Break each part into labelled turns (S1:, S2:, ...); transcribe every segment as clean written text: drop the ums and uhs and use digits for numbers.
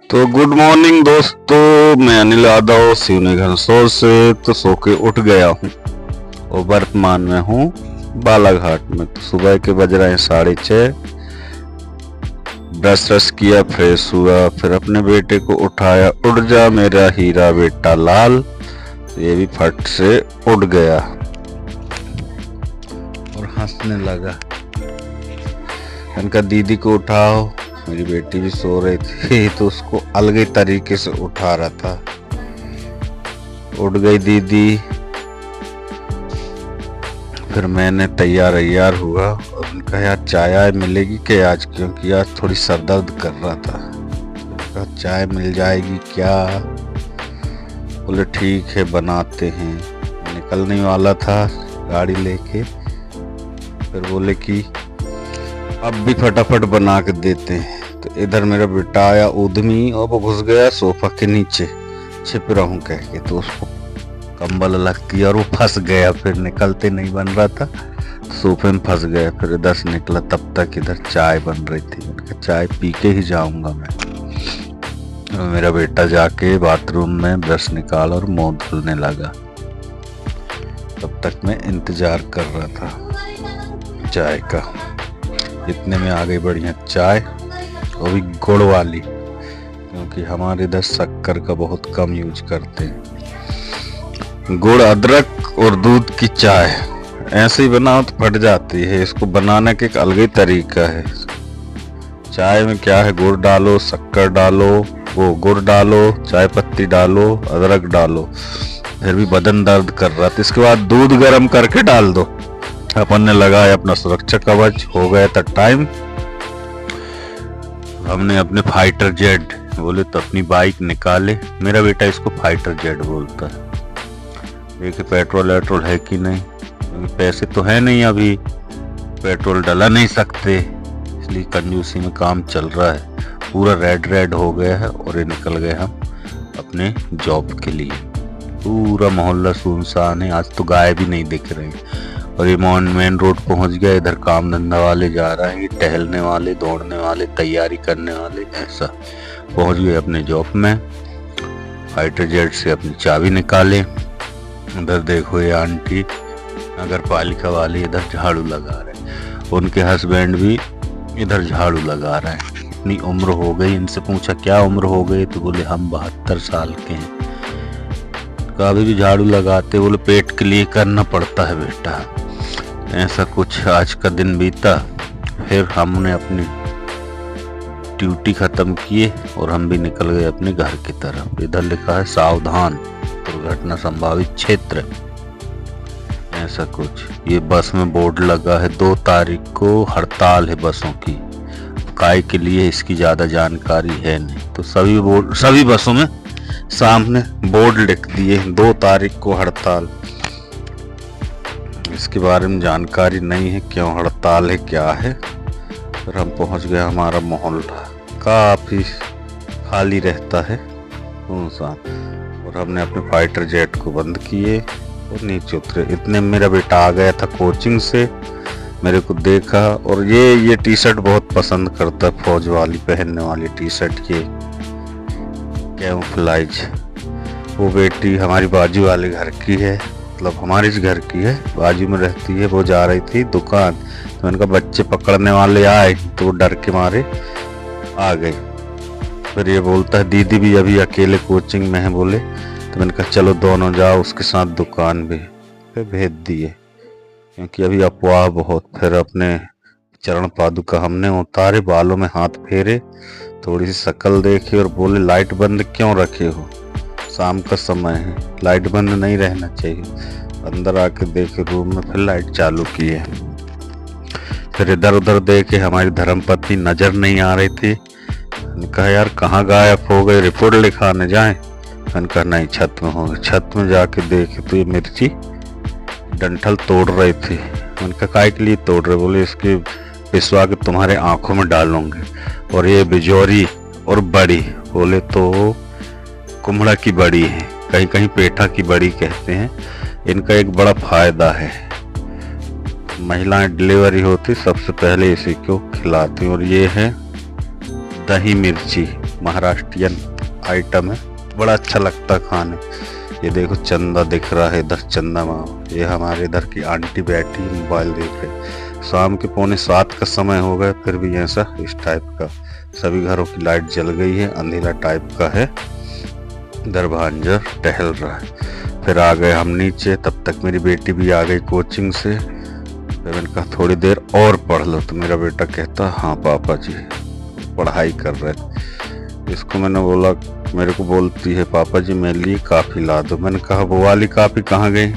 S1: तो good morning दोस्तों, मैं अनिल यादव सिवनी घनसोर से तो सो के उठ गया हूँ और वर्तमान में हूँ बालाघाट में। तो सुबह के बज रहे हैं 6:30। ब्रश किया, फ्रेश हुआ, फिर अपने बेटे को उठाया। उठ जा मेरा हीरा बेटा लाल। तो ये भी फट से उठ गया और हंसने लगा। उनका दीदी को उठाओ। मेरी बेटी भी सो रही थी तो उसको अलग तरीके से उठा रहा था। उठ गई दीदी। फिर मैंने तैयार हुआ और उनका यार चाय मिलेगी क्या आज, क्योंकि आज थोड़ी सर दर्द कर रहा था। उनका चाय मिल जाएगी क्या? बोले ठीक है बनाते हैं। निकलने वाला था गाड़ी लेके, फिर बोले कि अब भी फटाफट बना के देते हैं। तो इधर मेरा बेटा आया उद्यमी और वो घुस गया सोफा के नीचे, छिप रहा हूँ कह के। तो उसको कंबल अलग किया और वो फंस गया। फिर निकलते नहीं बन रहा था, सोफे में फंस गया। फिर इधर से निकला, तब तक इधर चाय बन रही थी। मैंने चाय पी के ही जाऊंगा मैं। मेरा बेटा जाके बाथरूम में ब्रश निकाला और मुंह धुलने लगा। तब तक मैं इंतजार कर रहा था चाय का। इतने में आ गई बढ़िया चाय, वो भी गुड़ वाली, क्योंकि हमारे इधर शक्कर का बहुत कम यूज करते हैं। गुड़, अदरक और दूध की चाय ऐसे ही बनाओ तो फट जाती है। इसको बनाने का एक अलग ही तरीका है। चाय में क्या है, गुड़ डालो, शक्कर डालो, वो गुड़ डालो, चाय पत्ती डालो, अदरक डालो। फिर भी बदन दर्द कर रहा था। इसके बाद दूध गर्म करके डाल दो। अपन ने लगाया अपना सुरक्षा कवच। हो गया था टाइम। हमने अपने फाइटर जेट, बोले तो अपनी बाइक निकाले। मेरा बेटा इसको फाइटर जेट बोलता है। देखे पेट्रोल है कि नहीं, क्योंकि पैसे तो है नहीं, अभी पेट्रोल डला नहीं सकते, इसलिए कंजूसी में काम चल रहा है। पूरा रेड हो गया है और ये निकल गए हम अपने जॉब के लिए। पूरा मोहल्ला सुनसान है, आज तो गाय भी नहीं दिख रही। और ये मेन रोड पहुंच गया। इधर काम धंधा वाले जा रहे हैं, टहलने वाले, दौड़ने वाले, तैयारी करने वाले, ऐसा पहुंच गए अपने जॉब में। फाइटर जेट से अपनी चाबी निकाले। उधर देखो ये आंटी नगर पालिका वाली इधर झाड़ू लगा रहे, उनके हस्बैंड भी इधर झाड़ू लगा रहे हैं। इतनी उम्र हो गई। इनसे पूछा क्या उम्र हो गई, तो बोले हम 72 साल के हैं। कभी भी झाड़ू लगाते, बोले पेट के लिए करना पड़ता है बेटा। ऐसा कुछ आज का दिन बीता। फिर हमने अपनी ड्यूटी खत्म किए और हम भी निकल गए अपने घर की तरफ। इधर लिखा है सावधान, दुर्घटना संभावित क्षेत्र, ऐसा कुछ। ये बस में बोर्ड लगा है। 2 तारीख को हड़ताल है बसों की। काय के लिए इसकी ज्यादा जानकारी है नहीं, तो सभी बसों में सामने बोर्ड लिख दिए 2 तारीख को हड़ताल। इसके बारे में जानकारी नहीं है, क्यों हड़ताल है क्या है। फिर हम पहुंच गए। हमारा मोहल्ला काफी खाली रहता है, सुनसान। और हमने अपने फाइटर जेट को बंद किए और नीचे उतरे। इतने मेरा बेटा आ गया था कोचिंग से, मेरे को देखा। और ये टी शर्ट बहुत पसंद करता है, फौज वाली पहनने वाली टी शर्ट, ये कैमोफ्लेज। वो बेटी हमारी बाजू वाले घर की है, मतलब हमारे घर की है, बाजू में रहती है। वो जा रही थी दुकान, तो उनका बच्चे पकड़ने वाले आए तो वो डर के मारे आ गए। फिर ये बोलता है दीदी भी अभी अकेले कोचिंग में है, बोले। तो मैंने कहा चलो दोनों जाओ उसके साथ दुकान भी। फिर भेज दिए, क्योंकि अभी अफवाह बहुत। फिर अपने चरण पादुका हमने उतारे, बालों में हाथ फेरे, थोड़ी सी शक्ल देखी और बोले लाइट बंद क्यों रखे हो, शाम का समय है, लाइट बंद नहीं रहना चाहिए। अंदर आके देखे रूम में, फिर लाइट चालू की है। फिर इधर उधर देखे, हमारी धर्मपत्नी नजर नहीं आ रही थी। मैंने कहा यार कहाँ गायब हो गए, रिपोर्ट लिखाने जाए। मैंने कहा नहीं, छत में हो गए। छत में जाके देखे तो ये मिर्ची डंठल तोड़ रहे थे। मैंने कहा काय के लिए तोड़ रहे, बोले इसके पिसवा के तुम्हारे आंखों में डालूंगे। और ये बिजौरी और बड़ी, बोले तो कुम्हड़ा की बड़ी है, कहीं कहीं पेठा की बड़ी कहते हैं। इनका एक बड़ा फायदा है, महिलाएं डिलीवरी होती सबसे पहले इसी को खिलाती। और ये है दही मिर्ची, महाराष्ट्रियन आइटम है, बड़ा अच्छा लगता है खाने। ये देखो चंदा दिख रहा है इधर, चंदा मामा, ये हमारे इधर की आंटी बैठी मोबाइल देख रहे। शाम के 6:45 का समय हो गया, फिर भी ऐसा इस टाइप का सभी घरों की लाइट जल गई है, अंधेरा टाइप का है। इधर भांजा टहल रहा है। फिर आ गए हम नीचे, तब तक मेरी बेटी भी आ गई कोचिंग से। फिर मैंने कहा थोड़ी देर और पढ़ लो, तो मेरा बेटा कहता हाँ पापा जी, पढ़ाई कर रहे थे। इसको मैंने बोला, मेरे को बोलती है पापा जी मेरे लिए कापी ला दो। मैंने कहा वो वाली कापी कहाँ गई?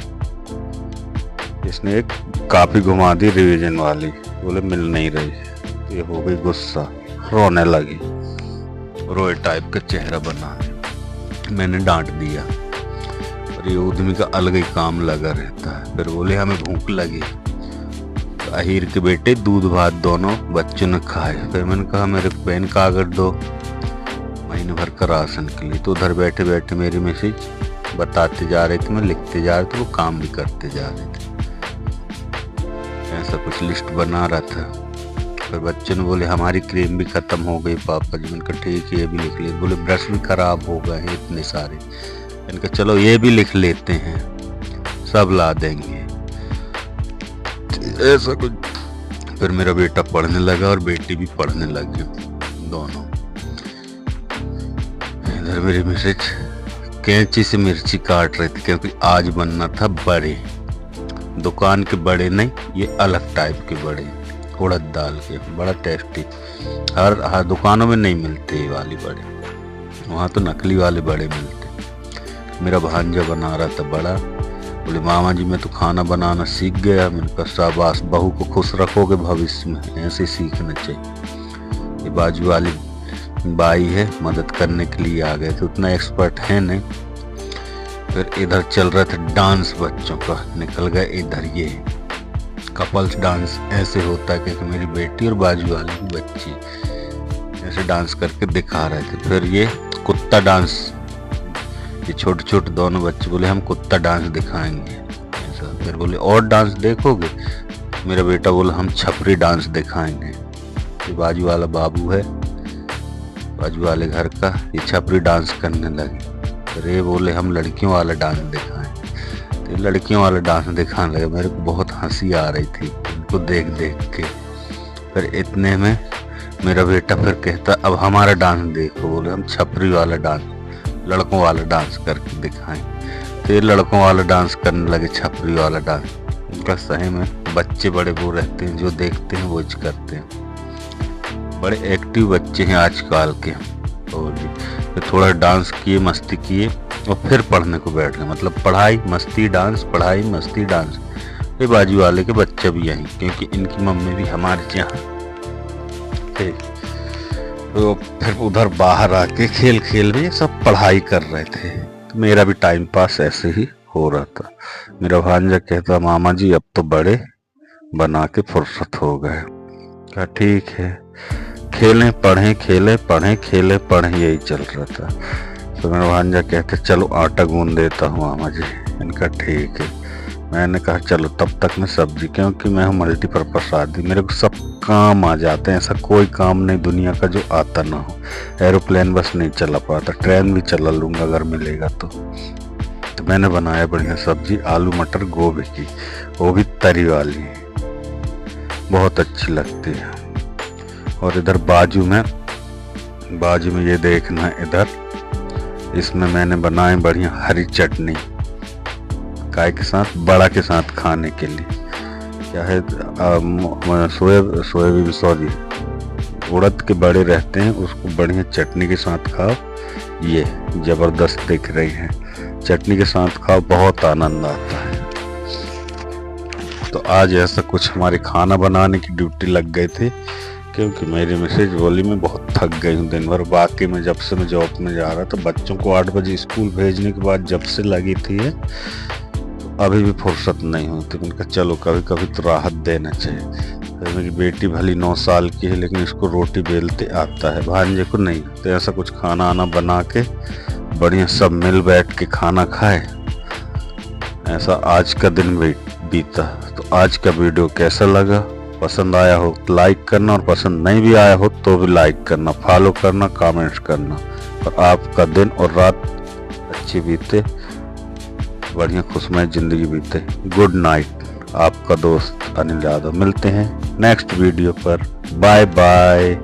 S1: इसने एक कापी घुमा दी रिवीजन वाली, बोले मिल नहीं रही। तो ये हो गई गुस्सा, रोने लगी, रोए टाइप का चेहरा बना। मैंने डांट दिया, और ये उद्यमी का अलग ही काम लगा रहता है। फिर बोले हमें भूख लगी। तो अहीर के बेटे दूध भात दोनों बच्चों ने खाए। फिर मैंने कहा मेरे को पेन कागज दो महीने भर का राशन के लिए। तो उधर बैठे बैठे मेरी मैसेज बताते जा रहे थे, मैं लिखते जा रहे थे, वो काम भी करते जा रहे थे। ऐसा कुछ लिस्ट बना रहा था। फिर बच्चों ने बोले हमारी क्रीम भी खत्म हो गई पापा जी। मैंने कहा ठीक है ये भी लिख ले। बोले ब्रश भी खराब हो गए हैं इतने सारे। मैंने कहा चलो ये भी लिख लेते हैं, सब ला देंगे। ऐसा कुछ। फिर मेरा बेटा पढ़ने लगा और बेटी भी पढ़ने लगी, दोनों। इधर मेरी मिसेज कैंची से मिर्ची काट रही थी, क्योंकि आज बनना था बड़े। दुकान के बड़े नहीं, ये अलग टाइप के बड़े, उड़द दाल के, बड़ा टेस्टी। हर दुकानों में नहीं मिलते ये वाली बड़े, वहाँ तो नकली वाले बड़े मिलते। मेरा भांजा बना रहा था बड़ा। बोले मामा जी मैं तो खाना बनाना सीख गया। मैंने कहा शाबाश, बहू को खुश रखोगे भविष्य में, ऐसे सीखना चाहिए। ये बाजू वाली बाई है, मदद करने के लिए आ गए थे, उतना एक्सपर्ट है नहीं। फिर इधर चल रहा था डांस बच्चों का, निकल गए इधर। ये कपल्स डांस ऐसे होता है, क्योंकि मेरी बेटी और बाजू वाली बच्ची ऐसे डांस करके दिखा रहे थे। फिर ये कुत्ता डांस, ये छोटे छोटे दोनों बच्चे बोले हम कुत्ता डांस दिखाएंगे ऐसा। फिर बोले और डांस देखोगे? मेरा बेटा बोला हम छपरी डांस दिखाएंगे। ये बाजू वाला बाबू है, बाजू वाले घर का, ये छपरी डांस करने लगे। फिर ये बोले हम लड़कियों वाला डांस दिखाएं। तो लड़कियों वाला डांस दिखाने लगे। मेरे को बहुत हंसी आ रही थी इनको देख देख के। फिर इतने में मेरा बेटा फिर कहता अब हमारा डांस देखो। बोले हम छपरी वाला डांस, लड़कों वाला डांस करके दिखाएं। तो ये लड़कों वाला डांस करने लगे, छपरी वाला डांस। उनका सही में बच्चे बड़े वो रहते हैं, जो देखते हैं वो करते हैं। बड़े एक्टिव बच्चे हैं आजकल के। और फिर थोड़ा डांस किए, मस्ती किए, और फिर पढ़ने को बैठ गए। मतलब पढ़ाई मस्ती डांस, पढ़ाई मस्ती डांस। ये बाजू वाले के बच्चे भी यहीं, क्योंकि इनकी मम्मी भी हमारे यहाँ थे। तो फिर उधर बाहर आके खेल खेल में सब पढ़ाई कर रहे थे। तो मेरा भी टाइम पास ऐसे ही हो रहा था। मेरा भांजा कहता मामा जी अब तो बड़े बना के फुर्सत हो गए। कहा ठीक है, खेलें पढ़ें, खेलें पढ़ें, खेलें पढ़ें, यही चल रहा था। तो मेरा भांजा कहते चलो आटा गूंद देता हूँ मामा जी। इनका ठीक है। मैंने कहा चलो तब तक मैं सब्जी, क्योंकि मैं हूँ मल्टीपर्पज आदमी, मेरे को सब काम आ जाते हैं। ऐसा कोई काम नहीं दुनिया का जो आता ना हो। एरोप्लेन बस नहीं चला पाता, ट्रेन भी चला लूँगा अगर मिलेगा तो मैंने बनाया बढ़िया सब्जी, आलू मटर गोभी की, वो भी तरी वाली, बहुत अच्छी लगती है। और इधर बाजू में ये देखना, इधर इसमें मैंने बनाए बढ़िया हरी चटनी, काय के साथ, बड़ा के साथ खाने के लिए। क्या है सोयाबीन, सॉरी उड़द के बड़े रहते हैं, उसको बढ़िया चटनी के साथ खाओ। ये जबरदस्त दिख रही है, चटनी के साथ खाओ, बहुत आनंद आता है। तो आज ऐसा कुछ हमारे खाना बनाने की ड्यूटी लग गए थे, क्योंकि मेरी मिसेज बोली मैं बहुत थक गई हूँ दिन भर। बाकी में जब से मैं जॉब में जा रहा था, बच्चों को 8 बजे स्कूल भेजने के बाद जब से लगी थी है, तो अभी भी फुर्सत नहीं होती। उनका चलो कभी कभी तो राहत देना चाहिए। तो मेरी बेटी भली 9 साल की है, लेकिन इसको रोटी बेलते आता है, भांजे को नहीं। तो ऐसा कुछ खाना आना बना के बढ़िया सब मिल बैठ के खाना खाए। ऐसा आज का दिन बीता। तो आज का वीडियो कैसा लगा पसंद आया हो तो लाइक करना, और पसंद नहीं भी आया हो तो भी लाइक करना, फॉलो करना, कमेंट्स करना, और आपका दिन और रात अच्छी बीते, बढ़िया खुशमय जिंदगी बीते। Good night. आपका दोस्त अनिल यादव। मिलते हैं नेक्स्ट वीडियो पर। Bye bye.